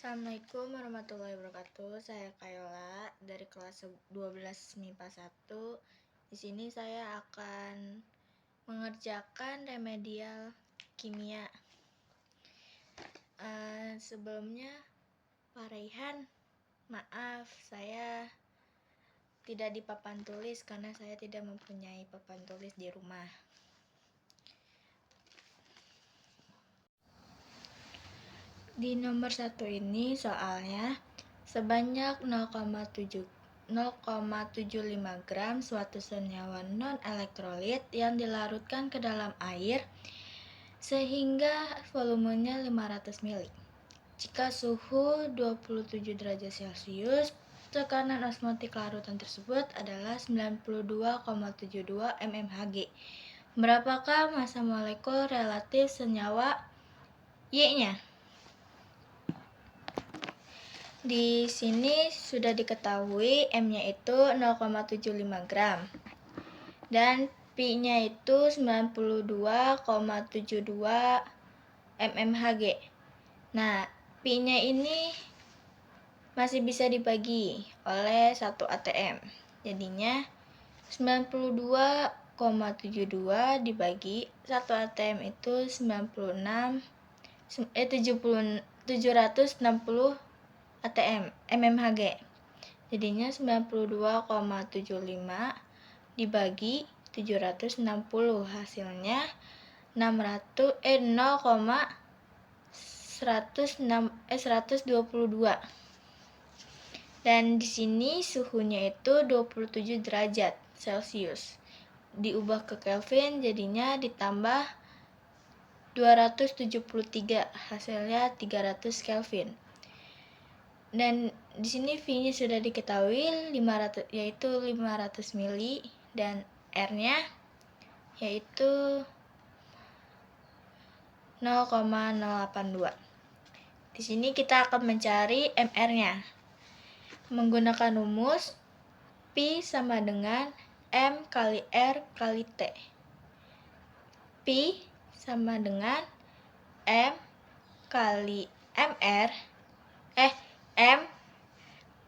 Assalamualaikum warahmatullahi wabarakatuh. Saya Kayola dari kelas 12 MIPA 1. Di sini saya akan mengerjakan remedial kimia. Sebelumnya, Pak Raihan, maaf saya tidak di papan tulis karena saya tidak mempunyai papan tulis di rumah. Di nomor 1 ini soalnya sebanyak 0,75 gram suatu senyawa non-elektrolit yang dilarutkan ke dalam air sehingga volumenya 500 ml. Jika suhu 27 derajat Celcius, tekanan osmotik larutan tersebut adalah 92,72 mmHg. Berapakah massa molekul relatif senyawa Y-nya? Di sini sudah diketahui M-nya itu 0,75 gram dan Pi-nya itu 92,72 mmHg. Nah, Pi-nya ini masih bisa dibagi oleh 1 atm. Jadinya 92,72 dibagi 1 atm itu 760 atm mmHg. Jadinya 92,75 dibagi 760 hasilnya 122. Dan di sini suhunya itu 27 derajat Celcius. Diubah ke Kelvin jadinya ditambah 273, hasilnya 300 Kelvin. Dan di sini V-nya sudah diketahui 500 yaitu 500 mili dan R-nya yaitu 0,082. Di sini kita akan mencari MR-nya. Menggunakan rumus Pi sama dengan M kali R kali T. Pi sama dengan M kali M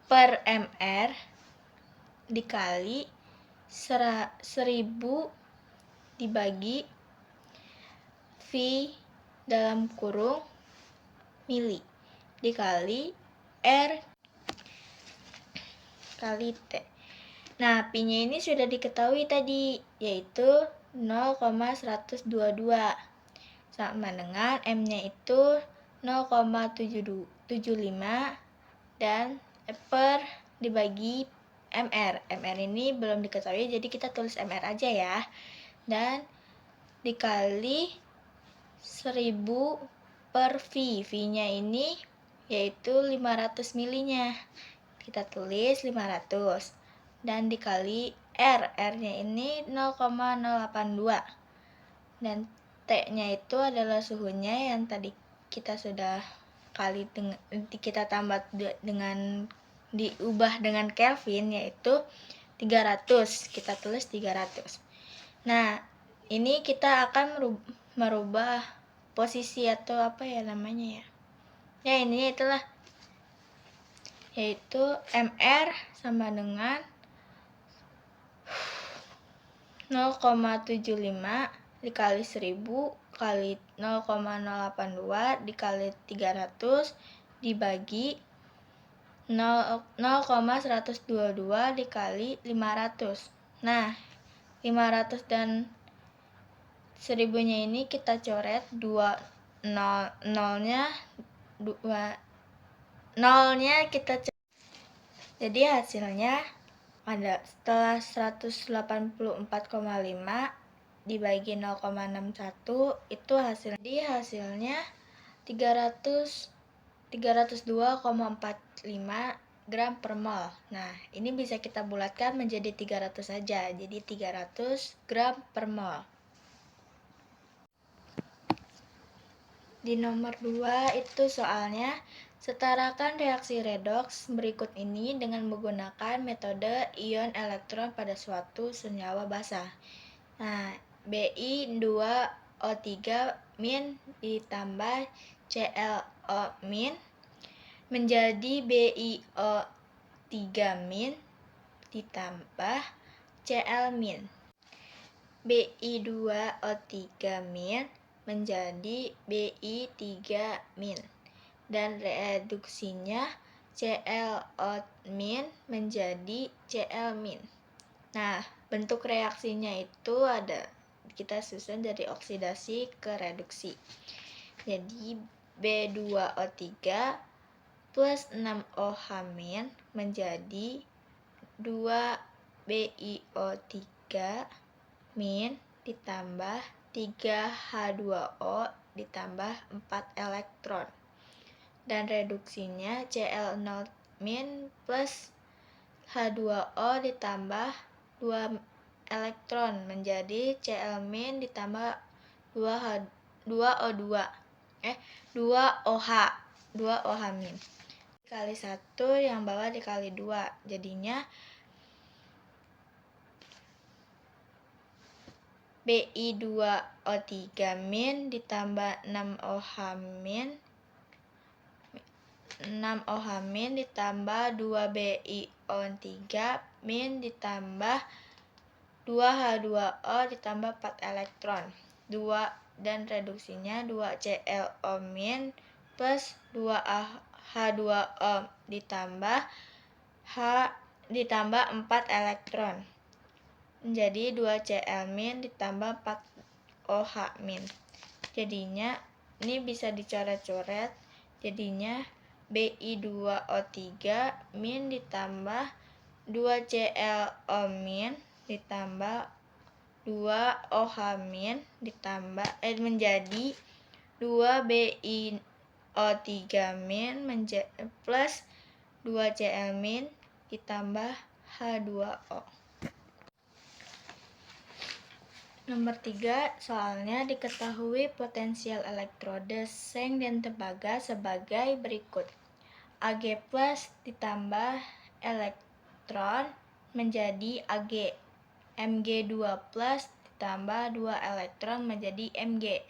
per MR dikali 1000 dibagi V dalam kurung mili dikali R kali T. Nah, Pi-nya ini sudah diketahui tadi, yaitu 0,122 sama dengan M-nya itu 0,775 dan per dibagi MR. MR ini belum diketahui, jadi kita tulis MR aja ya. Dan dikali 1000 per V. V-nya ini yaitu 500 milinya. Kita tulis 500. Dan dikali R. R-nya ini 0,082. Dan T-nya itu adalah suhunya yang tadi kita sudah kita tambah dengan diubah dengan Kelvin yaitu 300. Kita tulis 300. Nah, ini kita akan merubah posisi atau apa ya namanya ya. Ya, ini itulah yaitu MR sama dengan 0,75 dikali 1000 kali 0,082 dikali 300 dibagi 0,122 dikali 500. Nah, 500 dan 1000-nya ini kita coret 0-nya kita coret. Jadi hasilnya ada setelah 184,5 dibagi 0,61 itu hasilnya 302,45 gram per mol. Nah, ini bisa kita bulatkan menjadi 300 saja. Jadi 300 gram per mol. Di nomor 2 itu soalnya setarakan reaksi redoks berikut ini dengan menggunakan metode ion elektron pada suatu senyawa basah. Nah, Bi2O3- ditambah ClO- menjadi BiO3- ditambah Cl-. Bi2O3- menjadi Bi3- dan reduksinya Cl-O- menjadi Cl-. Nah, bentuk reaksinya itu kita susun dari oksidasi ke reduksi. Jadi B2O3 plus 6OH- menjadi 2BiO3- ditambah 3H2O ditambah 4 elektron. Dan reduksinya Cl0- plus H2O ditambah 2 elektron menjadi Cl- ditambah 2OH. Dikali 1 yang bawah dikali 2. Jadinya Bi2O3- ditambah 6OH- ditambah 2BiO3- ditambah 2H2O ditambah 4 elektron. 2 dan reduksinya 2Cl- plus 2H2O ditambah 4 elektron. Menjadi 2Cl- ditambah 4OH-. Jadinya ini bisa dicoret-coret. Jadinya Bi2O3- ditambah 2Cl- ditambah 2OH- ditambah menjadi 2BiO3- plus 2Cl- ditambah H2O. Nomor 3, soalnya diketahui potensial elektroda seng dan tembaga sebagai berikut. Ag plus ditambah elektron menjadi Ag. Mg2 plus ditambah 2 elektron menjadi Mg.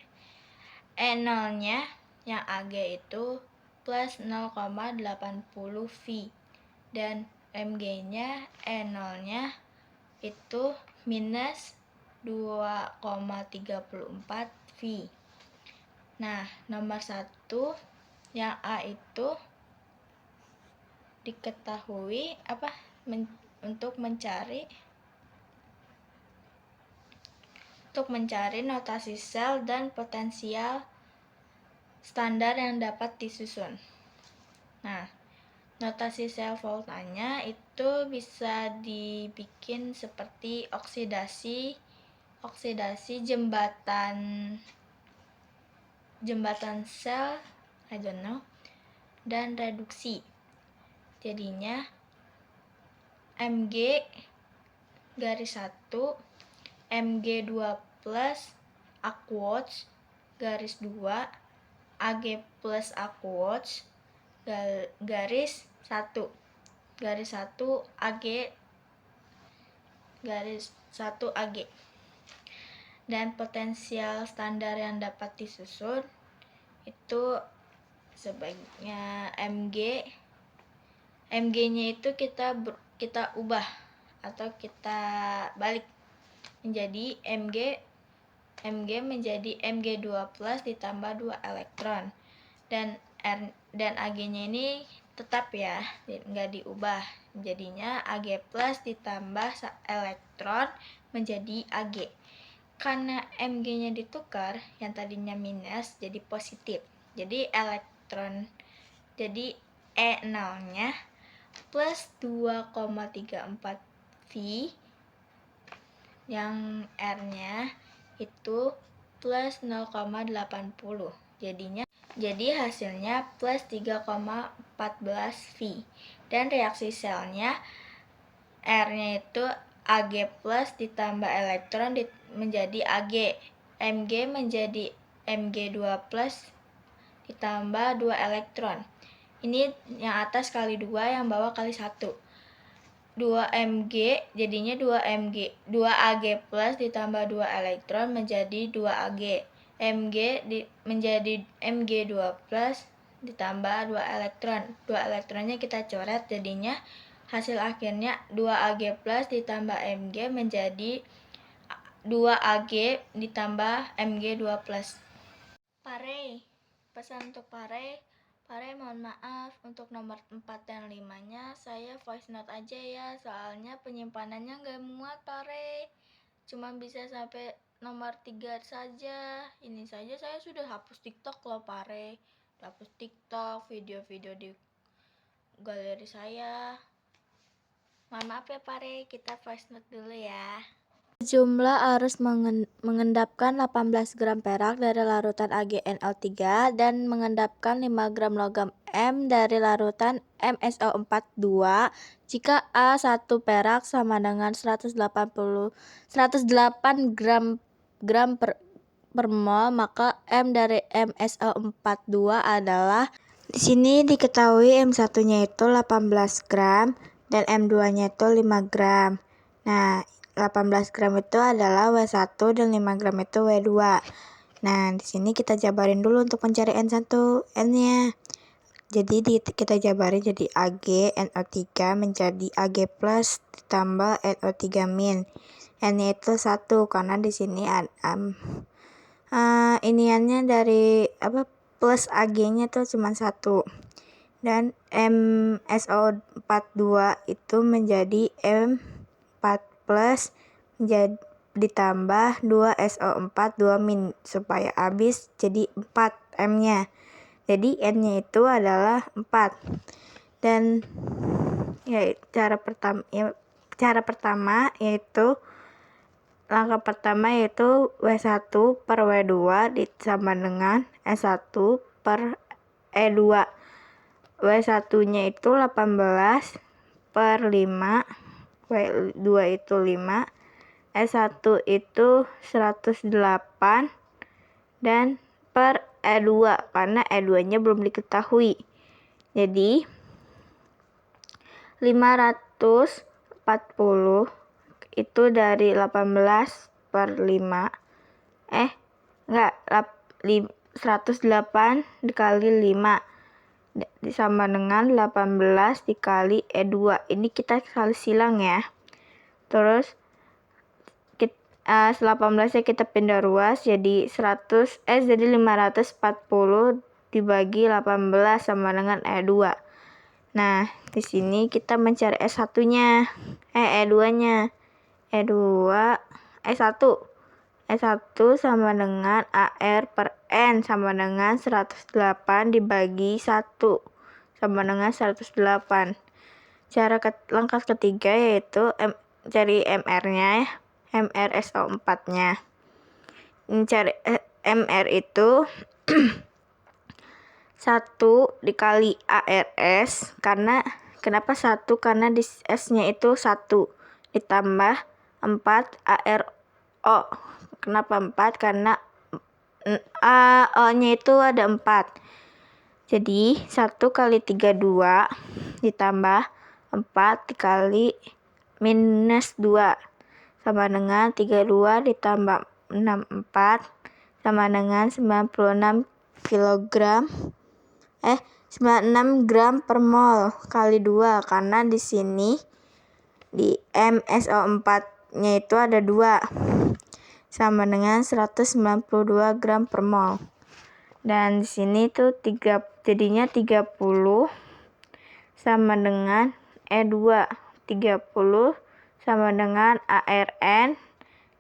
E0-nya yang Ag itu plus 0,80 V. Dan Mg-nya E0-nya itu minus 2,34 V. Nah, nomor 1 yang A itu diketahui untuk mencari notasi sel dan potensial standar yang dapat disusun. Nah, notasi sel voltanya itu bisa dibikin seperti oksidasi jembatan sel, dan reduksi. Jadinya Mg garis 1 Mg2 plus aquosh garis 2 Ag plus aquosh garis 1 Ag garis 1 Ag. Dan potensial standar yang dapat disusun itu sebaiknya Mg-nya itu kita ubah atau kita balik menjadi Mg menjadi Mg2 plus ditambah 2 elektron. Dan Ag-nya ini tetap ya, nggak diubah. Jadinya Ag plus ditambah elektron menjadi Ag. Karena Mg-nya ditukar, yang tadinya minus jadi positif. Jadi E0-nya plus 2,34 V, yang R-nya itu plus 0,80. Jadi hasilnya plus 3,14 V. Dan reaksi selnya R-nya itu Ag plus ditambah elektron menjadi Ag. Mg menjadi Mg2 plus ditambah 2 elektron. Ini yang atas kali 2, yang bawah kali 1. 2Mg jadinya 2 Ag plus ditambah 2 elektron menjadi 2 Ag. Mg menjadi Mg2 plus ditambah 2 elektron. 2 elektronnya kita coret, jadinya hasil akhirnya 2Ag plus ditambah Mg menjadi 2Ag ditambah Mg2 plus. Pare, pesan untuk Pare. Pare mohon maaf, untuk nomor 4 dan 5-nya saya voice note aja ya, soalnya penyimpanannya nggak muat Pare. Cuma bisa sampai nomor 3 saja. Ini saja saya sudah hapus TikTok loh Pare. Udah hapus TikTok, video-video di galeri saya. Mohon maaf ya Pare, kita voice note dulu ya. Jumlah harus mengendapkan 18 gram perak dari larutan AgNO3 dan mengendapkan 5 gram logam M dari larutan MSO42 jika A1 perak sama dengan 108 gram per mol, maka M dari MSO42 adalah, di sini diketahui M1-nya itu 18 gram dan M2-nya itu 5 gram. Nah, 18 gram itu adalah W1 dan 5 gram itu W2. Nah, di sini kita jabarin dulu untuk mencari N1, N-nya. Jadi kita jabarin jadi Ag NO3 menjadi Ag plus ditambah NO3 min. N-nya itu 1 karena di sini iniannya dari plus Ag-nya tuh cuma 1. Dan MSO42 itu menjadi M4 plus menjadi ditambah 2SO4 2 min supaya habis jadi 4 M-nya. Jadi N-nya itu adalah 4. Dan cara pertama yaitu langkah pertama yaitu W1 per W2 sama dengan S1 per E2. W1-nya itu 18 per 5, W2 itu 5, S1 itu 108, dan per E2, karena E2-nya belum diketahui. Jadi 540 itu dari 18 per 5, 108 dikali 5 sama dengan 18 dikali E2. Ini kita kali silang ya. Terus 18-nya kita pindah ruas jadi 540 dibagi 18 sama dengan E2. Nah, di sini kita mencari E1-nya. E2-nya. E1 sama dengan AR per N sama dengan 108 dibagi 1 sama dengan 108. Langkah ketiga yaitu cari MR-nya, MRSO4-nya. Cari MR itu 1 dikali ARS, kenapa 1? Karena di S-nya itu 1 ditambah 4 ARO. Kenapa 4? Karena O-nya itu ada 4. Jadi 1 kali 32 ditambah 4 dikali minus 2 sama dengan 32 ditambah 64 sama dengan 96 gram per mol kali 2, karena di sini di MSO4-nya itu ada 2 sama dengan 192 gram per mol. Dan di sini tuh jadinya 30 sama dengan E2, 30 sama dengan ARN,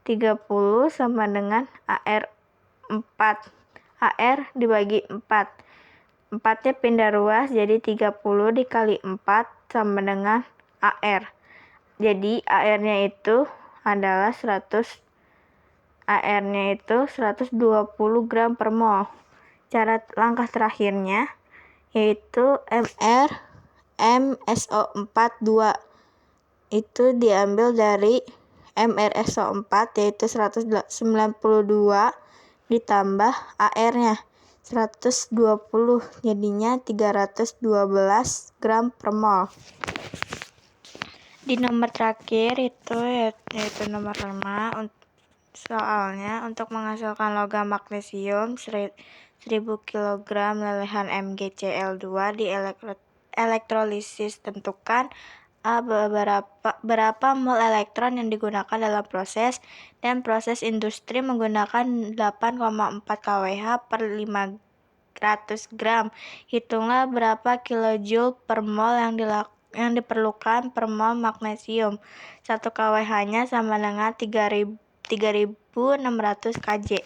30 sama dengan AR4. AR dibagi 4. 4-nya pindah ruas jadi 30 dikali 4 sama dengan AR. Jadi AR-nya itu adalah 120 gram per mol. Langkah terakhirnya yaitu MSO42 itu diambil dari MRSO4 yaitu 192 ditambah AR-nya 120, jadinya 312 gram per mol. Di nomor terakhir itu yaitu nomor 5, soalnya untuk menghasilkan logam magnesium 1000 1000 kg lelehan MgCl2 di elektrolisis. Tentukan berapa mol elektron yang digunakan dalam proses, dan proses industri menggunakan 8,4 kWh per 500 gram. Hitunglah berapa kilojoule per mol yang diperlukan per mol magnesium. 1 kWh-nya sama dengan 3600 kJ.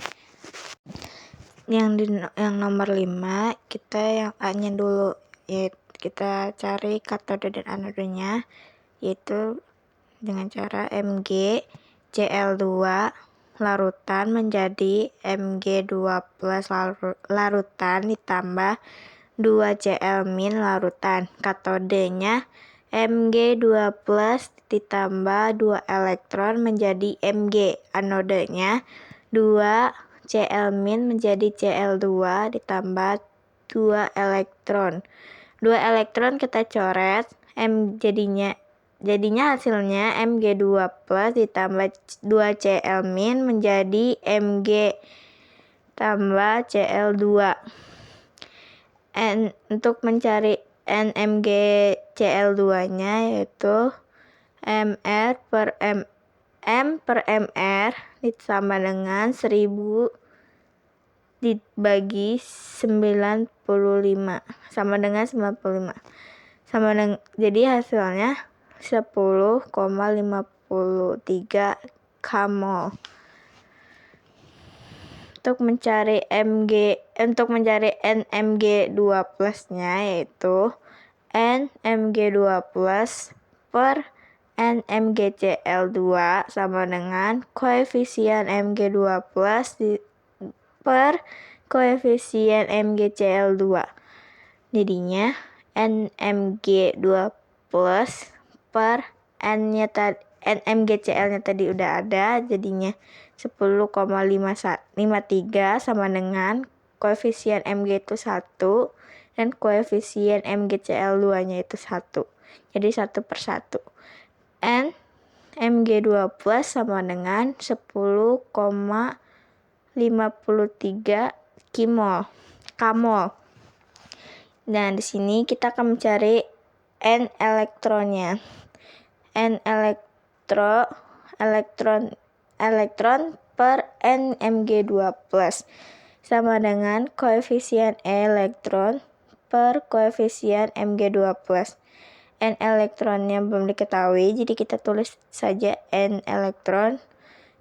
Yang nomor 5, kita yang A-nya dulu, yaitu kita cari katode dan anodenya, yaitu dengan cara MgCl2 larutan menjadi Mg2 plus larutan ditambah 2Cl- larutan. Katodenya Mg2 plus ditambah 2 elektron menjadi Mg. Anodenya 2Cl- menjadi Cl2 ditambah 2 elektron. 2 elektron kita coret, jadinya hasilnya Mg2 plus ditambah 2Cl- menjadi Mg tambah Cl2. Untuk mencari NMgCl2-nya yaitu M per Mr sama dengan 1000 dibagi 95 sama dengan 95. Jadi hasilnya 10,53 kmol. Untuk mencari NMg2 plusnya yaitu NMg2 plus per NMgCl2 sama dengan koefisien Mg2 plus per koefisien MgCl2. Jadinya NMg2 plus per NMgCl-nya tadi udah ada, jadinya 10,53 sama dengan koefisien Mg itu 1 dan koefisien MgCl2-nya itu 1. Jadi 1/1. Mg2 plus sama dengan 10,53 kmol. Nah, di sini kita akan mencari N elektronnya. N elektron per NMg2 plus sama dengan koefisien elektron per koefisien Mg2 plus. N elektronnya belum diketahui, jadi kita tulis saja N elektron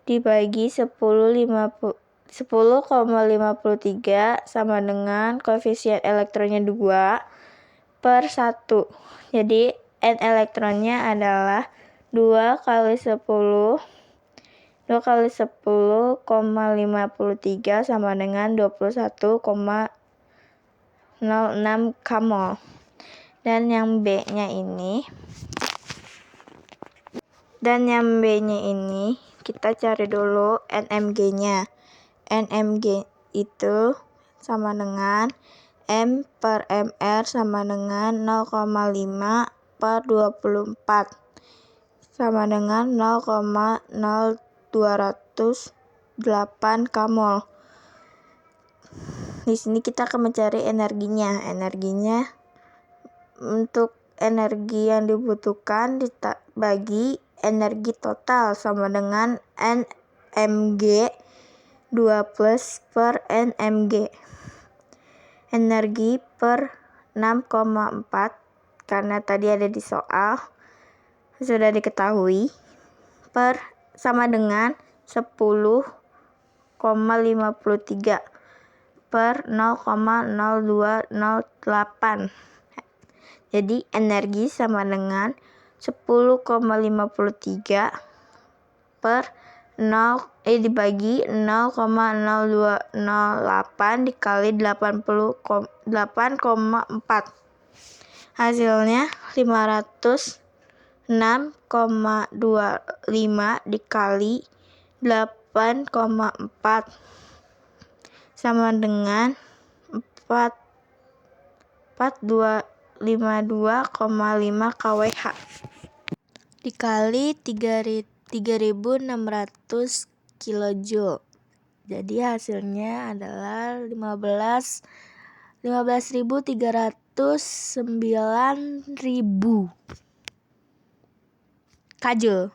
dibagi 10,53 sama dengan koefisien elektronnya 2/1. Jadi N elektronnya adalah 2 kali 10,53 sama dengan 21,06 kmol. Dan yang B-nya ini kita cari dulu NMg-nya. NMg itu sama dengan M per Mr sama dengan 0,5/24 sama dengan 0,0208 kmol. Di sini kita akan mencari energinya. Untuk energi yang dibutuhkan bagi energi total sama dengan NMg2 plus per NMg. Energi per 6,4 karena tadi ada di soal sudah diketahui sama dengan 10,53 per 0,0208. Jadi energi sama dengan 10,53 per dibagi 0,0208 dikali 88,4. Hasilnya 506,25 dikali 8,4 sama dengan 4252,5 kWh dikali 3600 kJ. Jadi hasilnya adalah 15.309.000 kajul.